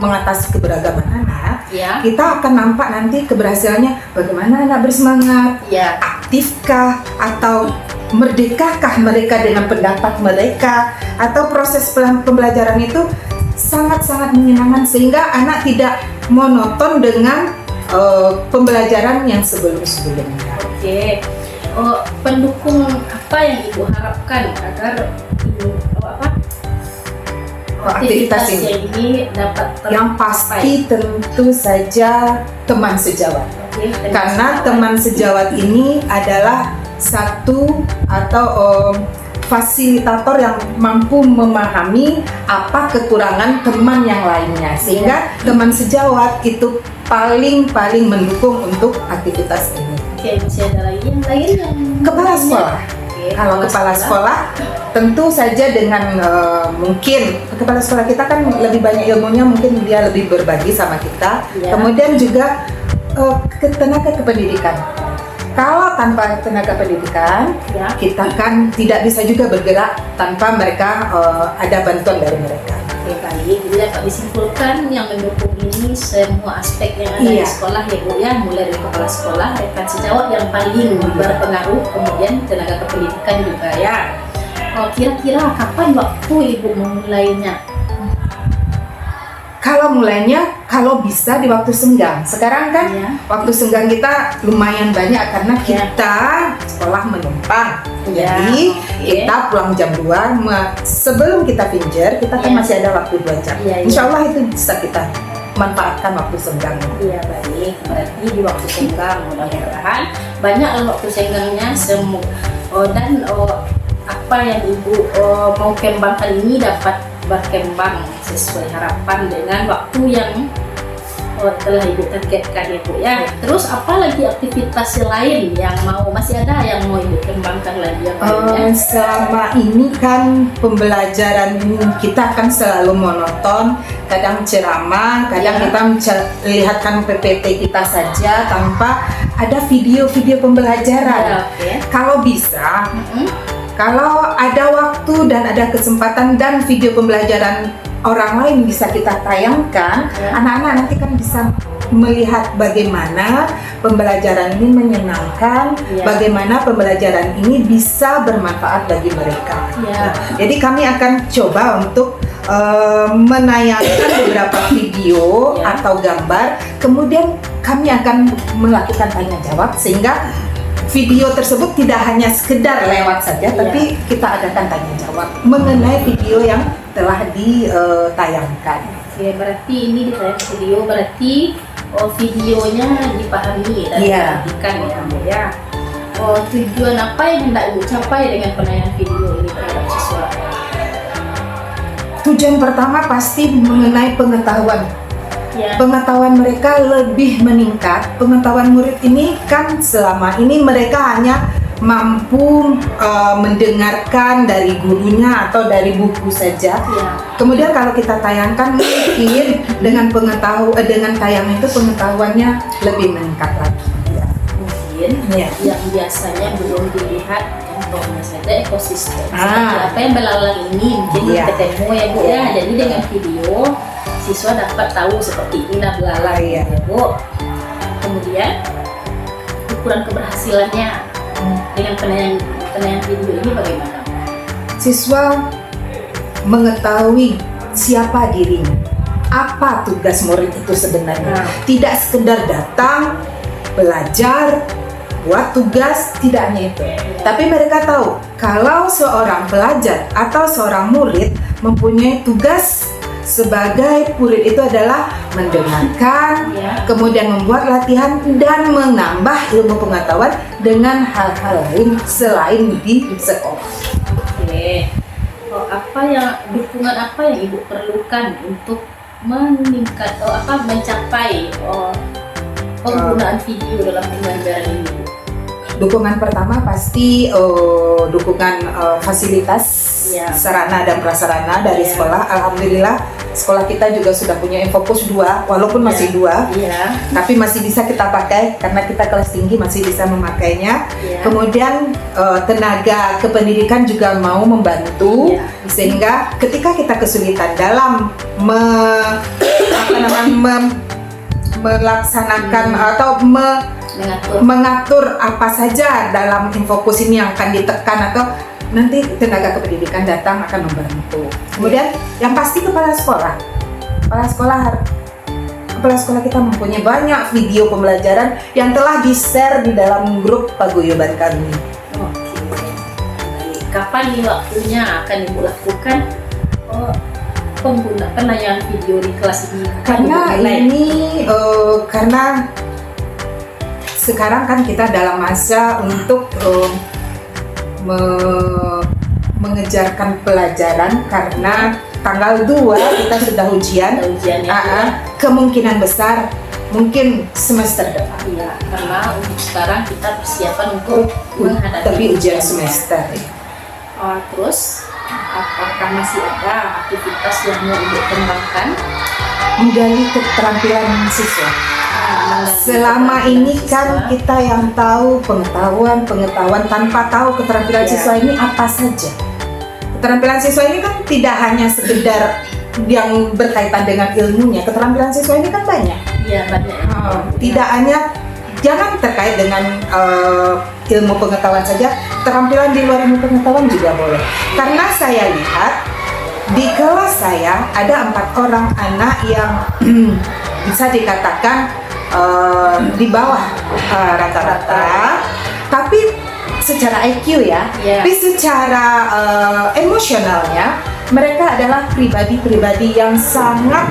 mengatasi keberagaman anak, Ya. kita akan nampak nanti keberhasilannya bagaimana anak bersemangat, Ya. aktifkah atau merdekakah mereka dengan pendapat mereka, atau proses pembelajaran itu sangat-sangat menyenangkan sehingga anak tidak monoton dengan pembelajaran yang sebelum-sebelumnya. Oke. Pendukung apa yang Ibu harapkan agar Aktivitas ini dapat Yang pasti tentu saja teman sejawat. Oke, Karena teman sejawat ini adalah satu atau fasilitator yang mampu memahami apa kekurangan teman yang lainnya, sehingga teman sejawat itu paling mendukung untuk aktivitas ini. Oke, masih ada lagi yang lain yang Kepala sekolah. Oke, Kalau kepala sekolah tentu saja dengan mungkin kepala sekolah kita kan lebih banyak ilmunya, mungkin dia lebih berbagi sama kita. Ya. Kemudian juga tenaga kependidikan. Kalau tanpa tenaga pendidikan, Ya. kita kan tidak bisa juga bergerak tanpa mereka ada bantuan dari mereka. Oke, baik. Jadi dapat disimpulkan yang mendukung ini semua aspek yang ada Iya. di sekolah ya Bu ya, mulai dari kepala sekolah, rekan sejawat yang paling berpengaruh, kemudian tenaga kependidikan juga ya. Kira-kira kapan waktu Ibu memulainya? Kalau mulainya, kalau bisa di waktu senggang. Sekarang kan Ya. waktu senggang kita lumayan banyak karena kita sekolah menumpang. Ya, Jadi oke. kita pulang jam 2, sebelum kita pinjar, kita kan Ya. masih ada waktu 2 jam. Ya, ya. Insya Allah itu bisa kita manfaatkan waktu senggang. Iya baik, berarti di waktu senggang mudah-mudahan banyak waktu senggangnya dan apa yang Ibu mau kembangkan ini dapat berkembang sesuai harapan dengan waktu yang telah Ibu targetkan ya Bu ya. Terus apa lagi aktivitas lain yang masih ada yang mau Ibu kembangkan lagi yang lainnya? Selama ini kan pembelajaran kita kan selalu monoton, kadang ceramah, kadang Ya. kita lihatkan PPT kita saja tanpa ada video-video pembelajaran. Oke. Kalau bisa, Mm-mm. kalau ada waktu dan ada kesempatan dan video pembelajaran orang lain bisa kita tayangkan, Ya. anak-anak nanti kan bisa melihat bagaimana pembelajaran ini menyenangkan, Ya. bagaimana pembelajaran ini bisa bermanfaat bagi mereka. Ya. Nah, jadi kami akan coba untuk menayangkan beberapa video Ya. atau gambar, kemudian kami akan melakukan tanya jawab sehingga video tersebut tidak hanya sekedar lewat saja, tapi kita adakan tanya jawab mengenai video yang telah ditayangkan. Oke, berarti ini ditayang video, berarti videonya dipahami dan Iya. diperhatikan ya Bu ya. Tujuan apa yang hendak Ibu capai dengan penayangan video ini terhadap siswa? Tujuan pertama pasti mengenai pengetahuan. Ya. Pengetahuan mereka lebih meningkat. Pengetahuan murid ini kan selama ini mereka hanya mampu mendengarkan dari gurunya atau dari buku saja. Ya. Kemudian kalau kita tayangkan mungkin dengan tayangan itu pengetahuannya lebih meningkat lagi. Ya. Mungkin Ya. yang biasanya belum dilihat contohnya saja ekosistem. Ah. Seperti apa yang belalang ini mungkin Iya. ketemu ya Bu ya. Iya. Jadi dengan video siswa dapat tahu seperti inilah belalang Iya. ya Bu. Kemudian ukuran keberhasilannya dengan penayangan video ini bagaimana? Siswa mengetahui siapa dirinya, apa tugas murid itu sebenarnya. Nah. Tidak sekedar datang, belajar, buat tugas, tidak hanya itu. Tapi mereka tahu kalau seorang pelajar atau seorang murid mempunyai tugas sebagai murid itu adalah mendengarkan, Ya. kemudian membuat latihan dan menambah ilmu pengetahuan dengan hal-hal lain selain di sekolah. Oke, Dukungan apa yang Ibu perlukan untuk mencapai penggunaan video dalam pembelajaran ini? Dukungan pertama pasti dukungan fasilitas, sarana dan prasarana dari sekolah. Alhamdulillah sekolah kita juga sudah punya Infocus 2, walaupun masih 2, tapi masih bisa kita pakai karena kita kelas tinggi masih bisa memakainya. Kemudian tenaga kependidikan juga mau membantu, sehingga ketika kita kesulitan dalam melaksanakan atau mengatur apa saja dalam Infocus ini yang akan ditekan, atau nanti tenaga kependidikan datang akan membantu. Kemudian yang pasti kepala sekolah kita mempunyai banyak video pembelajaran yang telah di-share di dalam grup paguyuban kami. Kapan nih waktunya akan Ibu lakukan penayaan video di kelas ini? Karena sekarang kan kita dalam masa untuk mengejarkan pelajaran, karena tanggal 2 kita sudah ujian. Kemungkinan besar mungkin semester depan. Iya, karena untuk sekarang kita persiapan untuk menghadapi ujian semester. Terus apakah masih ada aktivitas yang mau Ibu kembangkan? Menggali keterampilan siswa. Selama ini kan kita yang tahu pengetahuan tanpa tahu keterampilan siswa ini apa saja. Keterampilan siswa ini kan tidak hanya sekedar yang berkaitan dengan ilmunya. Keterampilan siswa ini kan banyak. Iya, banyak. Tidak hanya, jangan terkait dengan ilmu pengetahuan saja, keterampilan di luar ilmu pengetahuan juga boleh. Karena saya lihat di kelas saya ada 4 orang anak yang bisa dikatakan di bawah rata-rata, tapi secara IQ tapi secara emosionalnya mereka adalah pribadi-pribadi yang sangat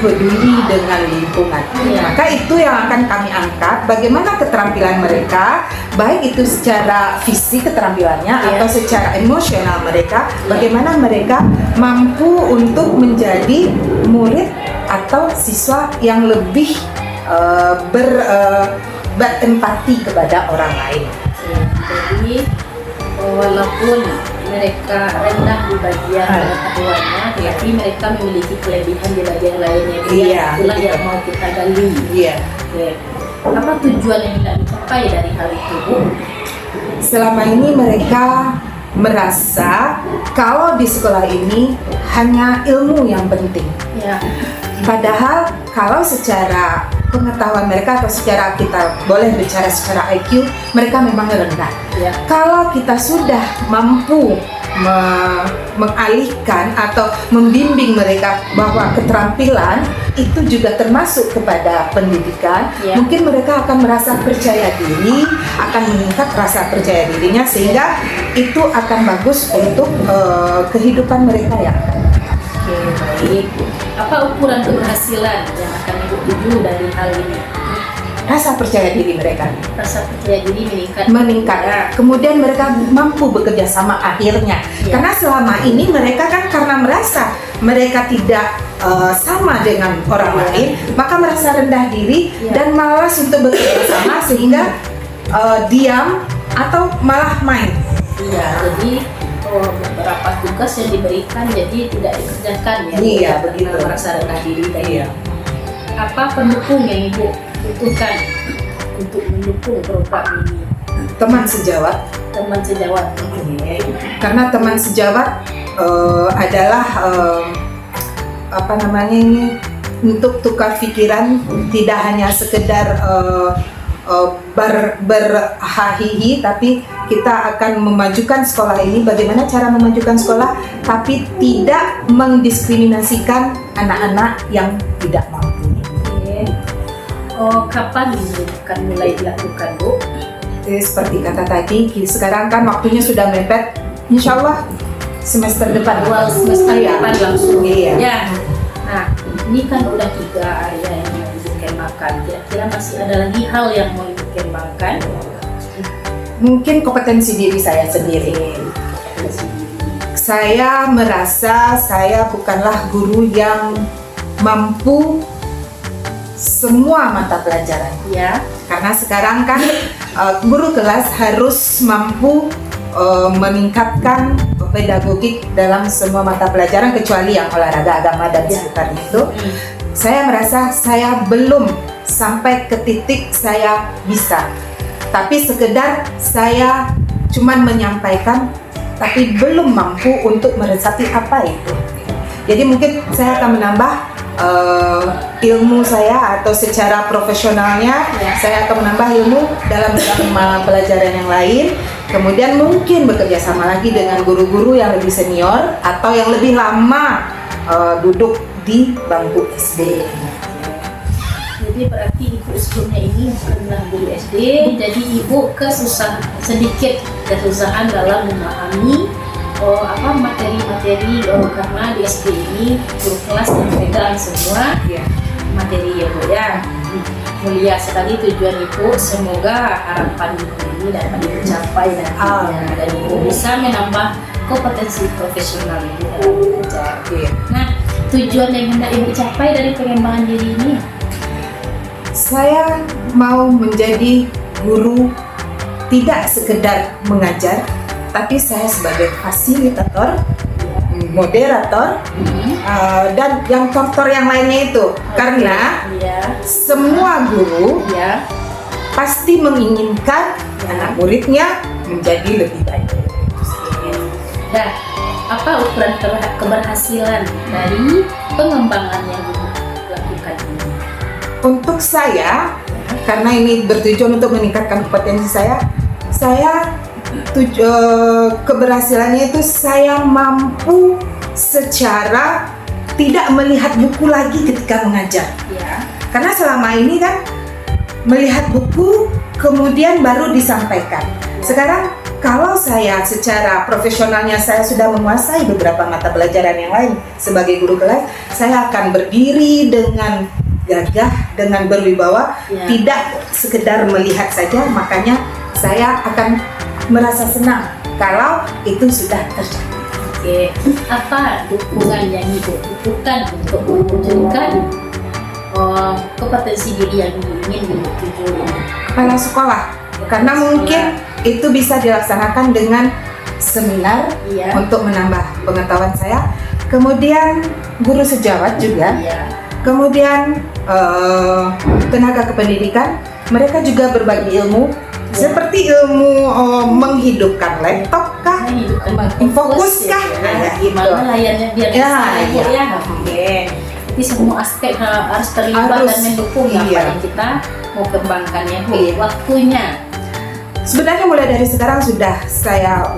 peduli dengan lingkungan. Maka itu yang akan kami angkat, bagaimana keterampilan mereka, baik itu secara fisik keterampilannya atau secara emosional mereka, bagaimana mereka mampu untuk menjadi murid atau siswa yang lebih berempati kepada orang lain. Jadi walaupun mereka rendah di bagian pengetahuannya, tapi mereka memiliki kelebihan di bagian lainnya. Itulah yang mau kita gali. Apa tujuan yang tidak dicapai dari hal itu, Bu? Selama ini mereka merasa kalau di sekolah ini hanya ilmu yang penting. Padahal kalau secara pengetahuan mereka atau secara kita boleh bicara secara IQ, mereka memang rendah. Kalau kita sudah mampu mengalihkan atau membimbing mereka bahwa keterampilan itu juga termasuk kepada pendidikan, mungkin mereka akan merasa percaya diri, akan meningkat rasa percaya dirinya, sehingga itu akan bagus untuk kehidupan mereka ya. Baik. Apa ukuran keberhasilan yang akan Ibu tuju dari hal ini? Rasa percaya diri mereka. Rasa percaya diri meningkat. Kemudian mereka mampu bekerja sama akhirnya. Karena selama ini mereka kan karena merasa mereka tidak sama dengan orang lain, maka merasa rendah diri dan malas untuk bekerja sama, sehingga diam atau malah main. Jadi beberapa tugas yang diberikan jadi tidak dikerjakan begitu. Merasa rendah diri tadi. Apa pendukung yang Ibu butuhkan untuk mendukung program ini? Teman sejawat. Karena teman sejawat adalah untuk tukar pikiran, tidak hanya sekedar berhahihi, tapi kita akan memajukan sekolah ini. Bagaimana cara memajukan sekolah tapi tidak mendiskriminasikan anak-anak yang tidak mampu. Kapan ini akan mulai dilakukan, Bu? Seperti kata tadi, sekarang kan waktunya sudah mepet. Insya Allah semester depan. Awal semester depan langsung. Nah, ini kan udah 3 area yang mau dikembangkan. Kira-kira masih ada lagi hal yang mau dikembangkan? Mungkin kompetensi diri saya sendiri. kompetensi diri? Saya merasa saya bukanlah guru yang mampu semua mata pelajaran. Ya, Karena sekarang kan guru kelas harus mampu meningkatkan pedagogik dalam semua mata pelajaran kecuali yang olahraga, agama dan seputar itu. Saya merasa saya belum sampai ke titik saya bisa. Tapi sekedar saya cuman menyampaikan tapi belum mampu untuk meresapi apa itu. Jadi mungkin saya akan menambah ilmu saya atau secara profesionalnya saya akan menambah ilmu dalam pelajaran yang lain. Kemudian mungkin bekerja sama lagi dengan guru-guru yang lebih senior atau yang lebih lama duduk di bangku SD. jadi berarti ibu sebelumnya ini bukanlah guru SD, jadi ibu sedikit kesusahan dalam memahami materi-materi karena di SD ini guru kelas dan pegang semua materi ya Bu ya. Mulia sekali tujuan ibu, semoga harapan ibu ini dapat dicapai nantinya dan ibu bisa menambah kompetensi profesional ibu dalam belajar. Nah, tujuan yang hendak ibu capai dari pengembangan diri ini? Saya mau menjadi guru tidak sekedar mengajar, tapi saya sebagai fasilitator, moderator, dan yang faktor yang lainnya itu. Karena semua guru pasti menginginkan anak muridnya menjadi lebih baik. Dan apa ukuran keberhasilan dari pengembangan yang ibu lakukan ini? Untuk saya, karena ini bertujuan untuk meningkatkan kompetensi saya keberhasilannya itu saya mampu secara tidak melihat buku lagi ketika mengajar. Karena selama ini kan melihat buku kemudian baru disampaikan. Sekarang kalau saya secara profesionalnya saya sudah menguasai beberapa mata pelajaran yang lain sebagai guru kelas, saya akan berdiri dengan gagah, dengan berwibawa, tidak sekedar melihat saja. Makanya saya akan merasa senang kalau itu sudah terjadi. Oke, apa dukungan yang ibu butuhkan untuk mewujudkan kompetensi diri yang ingin ibu tuju? Kepala sekolah, karena mungkin itu bisa dilaksanakan dengan seminar untuk menambah pengetahuan saya. Kemudian guru sejawat juga. Kemudian tenaga kependidikan, mereka juga berbagi ilmu. Seperti ilmu menghidupkan laptop kah, fokus kah, gimana layarnya biar bisa Oke. Jadi semua aspek harus terlibat dan mendukung apa yang kita mau kembangkannya Bu. Waktunya sebenarnya mulai dari sekarang sudah saya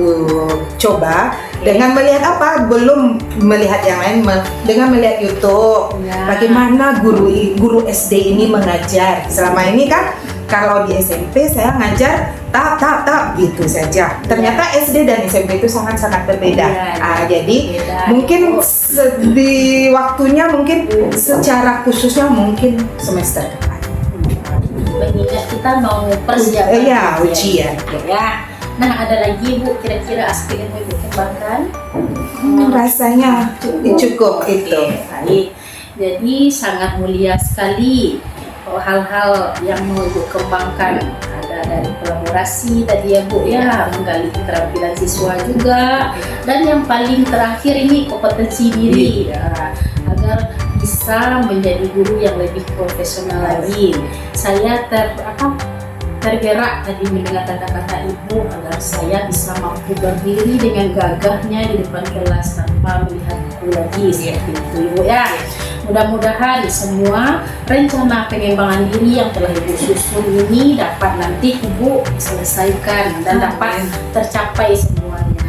coba dengan melihat apa, belum melihat yang lain, dengan melihat YouTube bagaimana guru SD ini mengajar. Selama ini kan kalau di SMP saya ngajar tak gitu saja. Ternyata SD dan SMP itu sangat-sangat berbeda. Jadi mungkin di waktunya mungkin secara khususnya mungkin semester depan. mengingat kita mau persiapan ujian. Nah, ada lagi Bu kira-kira aspek yang mau Ibu kembangkan? Rasanya cukup itu. Baik. Jadi sangat mulia sekali hal-hal yang mau Ibu kembangkan. Ada dari kolaborasi tadi ya Bu menggali keterampilan siswa juga, dan yang paling terakhir ini kompetensi diri agar bisa menjadi guru yang lebih profesional lagi. Saya tergerak tadi mendengar kata-kata Ibu agar saya bisa mampu berdiri dengan gagahnya di depan kelas tanpa melihat buku lagi seperti itu Ibu ya. Mudah-mudahan semua rencana pengembangan diri yang telah Ibu susun ini dapat nanti Ibu selesaikan dan dapat tercapai semuanya.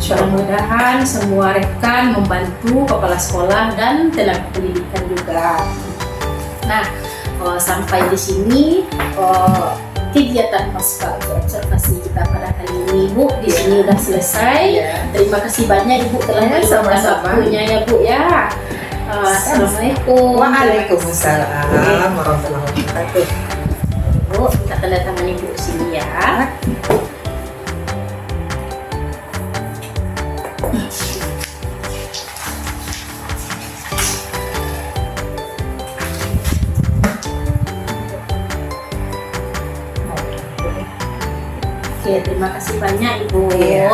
Mudah-mudahan semua rekan membantu kepala sekolah dan tenaga pendidikan juga. Nah, sampai di sini kegiatan pasca observasi kita pada kali ini Bu di sini sudah selesai. Terima kasih banyak Ibu telah meluangkan waktunya ya Bu ya. Assalamualaikum. Waalaikumsalam warahmatullahi wabarakatuh. Bu, kita tanda tangan Ibu di sini ya. Oke, terima kasih banyak Ibu. Iya.